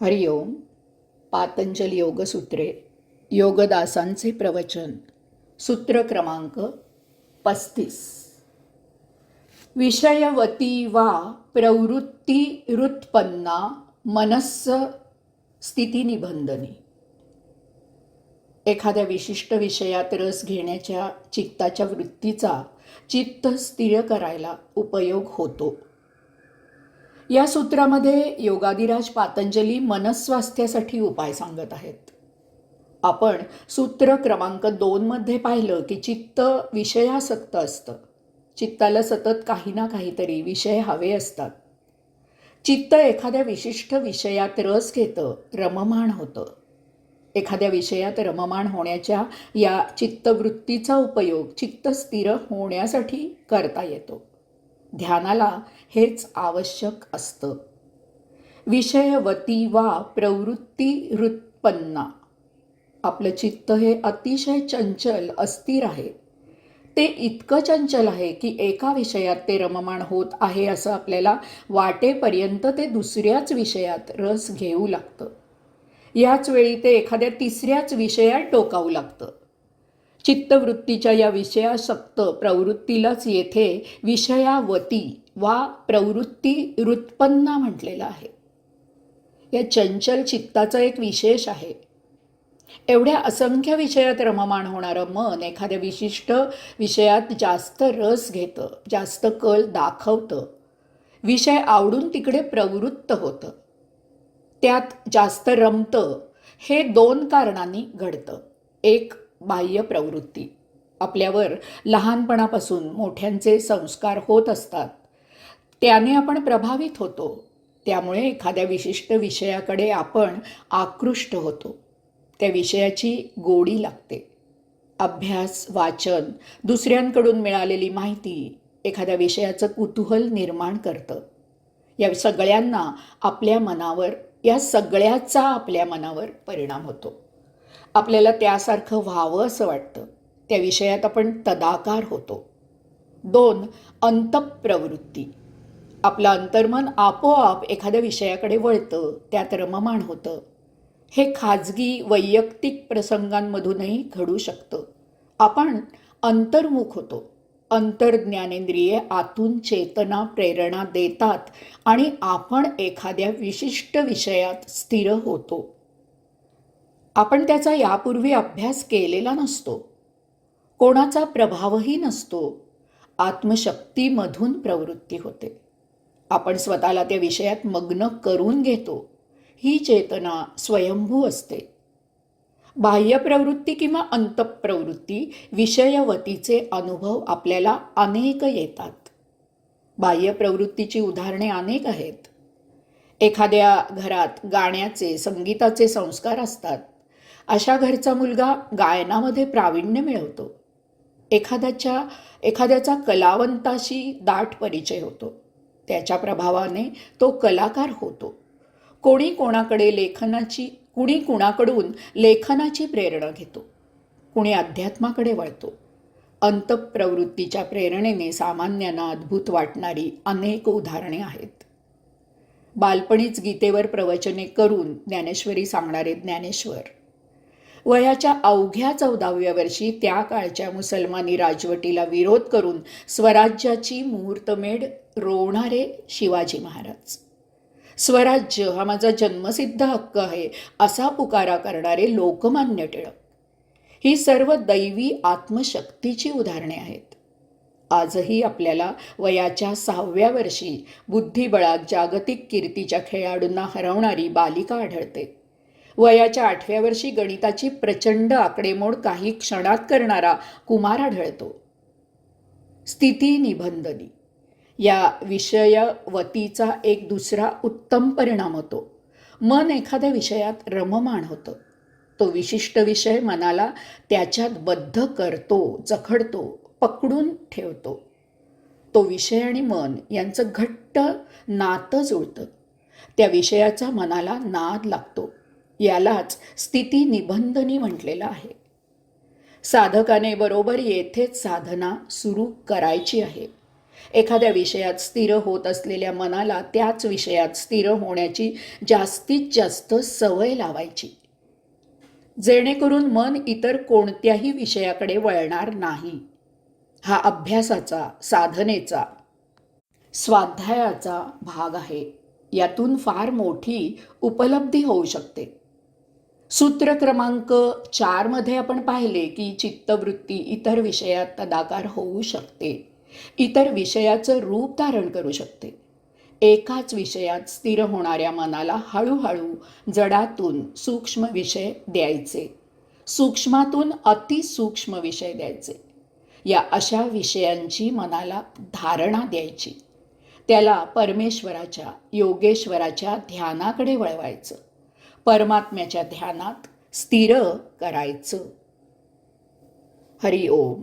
हरिओम. पातंजल योगसूत्रे, योगदासांचे प्रवचन. सूत्र क्रमांक 35. विषयवती वा प्रवृत्तिरुत्पन्ना मनस्स स्थितिनिबंधने. एखाद्या विशिष्ट विषयात रस घेण्याच्या चित्ताच्या वृत्तीचा चित्त स्थिर करायला उपयोग होतो. या सूत्रामध्ये योगादिराज पातंजली मनस्वास्थ्यासाठी उपाय सांगत आहेत. आपण सूत्र क्रमांक 2 मध्ये पाहिलं की चित्त विषयासक्त असतं. चित्ताला सतत काही ना काहीतरी विषय हवे असतात. चित्त एखाद्या विशिष्ट विषयात रस घेतं, रममाण होतं. एखाद्या विषयात रममाण होण्याच्या या चित्तवृत्तीचा उपयोग चित्त स्थिर होण्यासाठी करता येतो. ध्यानाला हेच आवश्यक असतं. विषयवती वा प्रवृत्तिरुत्पन्ना. आपलं चित्त हे अतिशय चंचल अस्थिर आहे. ते इतकं चंचल आहे की एका विषयात ते रममाण होत आहे असं आपल्याला वाटेपर्यंत ते दुसऱ्याच विषयात रस घेऊ लागतं. याच वेळी ते एखाद्या तिसऱ्याच विषयात डोकावू लागतं. चित्तवृत्तीच्या या विषयासक्त प्रवृत्तीलाच येथे विषयावती वा प्रवृत्तिरुत्पन्ना म्हटलेलं आहे. या चंचल चित्ताचा एक विशेष आहे. एवढ्या असंख्य विषयात रममाण होणारं मन एखाद्या विशिष्ट विषयात जास्त रस घेतं, जास्त कल दाखवतं. विषय आवडून तिकडे प्रवृत्त होतं, त्यात जास्त रमतं. हे 2 कारणांनी घडतं. एक, बाह्य प्रवृत्ती. आपल्यावर लहानपणापासून मोठ्यांचे संस्कार होत असतात, त्याने आपण प्रभावित होतो. त्यामुळे एखाद्या विशिष्ट विषयाकडे आपण आकृष्ट होतो. त्या विषयाची गोडी लागते. अभ्यास, वाचन, दुसऱ्यांकडून मिळालेली माहिती एखाद्या विषयाचं कुतूहल निर्माण करतं. या सगळ्याचा आपल्या मनावर परिणाम होतो. आपल्याला त्यासारखं व्हावं असं वाटतं. त्या विषयात आपण तदाकार होतो. 2, अंतःप्रवृत्ती. आपलं अंतर्मन आपोआप एखाद्या विषयाकडे वळतं, त्यात रममाण होतं. हे खाजगी वैयक्तिक प्रसंगांमधूनही घडू शकतं. आपण अंतर्मुख होतो. अंतर्ज्ञानेंद्रिये आतून चेतना प्रेरणा देतात आणि आपण एखाद्या विशिष्ट विषयात स्थिर होतो. आपण त्याचा यापूर्वी अभ्यास केलेला नसतो. कोणाचा प्रभावही नसतो. आत्मशक्तीमधून प्रवृत्ती होते. आपण स्वतःला त्या विषयात मग्न करून घेतो. ही चेतना स्वयंभू असते. बाह्य प्रवृत्ती किंवा अंतःप्रवृत्ती विषयवतीचे अनुभव आपल्याला अनेक येतात. बाह्य प्रवृत्तीची उदाहरणे अनेक आहेत. एखाद्या घरात गाण्याचे, संगीताचे संस्कार असतात. अशा घरचा मुलगा गायनामध्ये प्रावीण्य मिळवतो. एखाद्याचा कलावंताशी दाट परिचय होतो. त्याच्या प्रभावाने तो कलाकार होतो. कुणी कुणाकडून लेखनाची प्रेरणा घेतो. कुणी अध्यात्माकडे वळतो. अंतःप्रवृत्तीच्या प्रेरणेने सामान्यांना अद्भुत वाटणारी अनेक उदाहरणे आहेत. बालपणीच गीतेवर प्रवचने करून ज्ञानेश्वरी सांगणारे ज्ञानेश्वर. वयाच्या अवघ्या 14व्या वर्षी त्या काळच्या मुसलमानी राजवटीला विरोध करून स्वराज्याची मुहूर्तमेढ रोवणारे शिवाजी महाराज. स्वराज्य हा माझा जन्मसिद्ध हक्क आहे असा पुकारा करणारे लोकमान्य टिळक. ही सर्व दैवी आत्मशक्तीची उदाहरणे आहेत. आजही आपल्याला वयाच्या 6व्या वर्षी बुद्धिबळात जागतिक कीर्तीच्या खेळाडूंना हरवणारी बालिका आढळते. वयाच्या 8व्या वर्षी गणिताची प्रचंड आकडेमोड काही क्षणात करणारा कुमार आढळतो. स्थितिनिबंधनी या विषयवतीचा एक दुसरा उत्तम परिणाम होतो. मन एखाद्या विषयात रममाण होतं. तो विशिष्ट विषय मनाला त्याच्यात बद्ध करतो, जखडतो, पकडून ठेवतो. तो विषय आणि मन यांचं घट्ट नातं जुळतं. त्या विषयाचा मनाला नाद लागतो. यालाच स्थितिनिबंधनी म्हटलेलं आहे. साधकाने बरोबर येथेच साधना सुरू करायची आहे. एखाद्या विषयात स्थिर होत असलेल्या मनाला त्याच विषयात स्थिर होण्याची जास्तीत जास्त सवय लावायची, जेणेकरून मन इतर कोणत्याही विषयाकडे वळणार नाही. हा अभ्यासाचा, साधनेचा, स्वाध्यायाचा भाग आहे. यातून फार मोठी उपलब्धी होऊ शकते. सूत्र क्रमांक 4 मध्ये आपण पाहिले की चित्तवृत्ती इतर विषयात तदाकार होऊ शकते, इतर विषयाचं रूप धारण करू शकते. एकाच विषयात स्थिर होणाऱ्या मनाला हळूहळू जडातून सूक्ष्म विषय द्यायचे, सूक्ष्मातून अतिसूक्ष्म विषय द्यायचे. या अशा विषयांची मनाला धारणा द्यायची. त्याला परमेश्वराच्या, योगेश्वराच्या ध्यानाकडे वळवायचं, परमात्म्याच्या ध्यानात स्थिर करायचं. हरि ओम.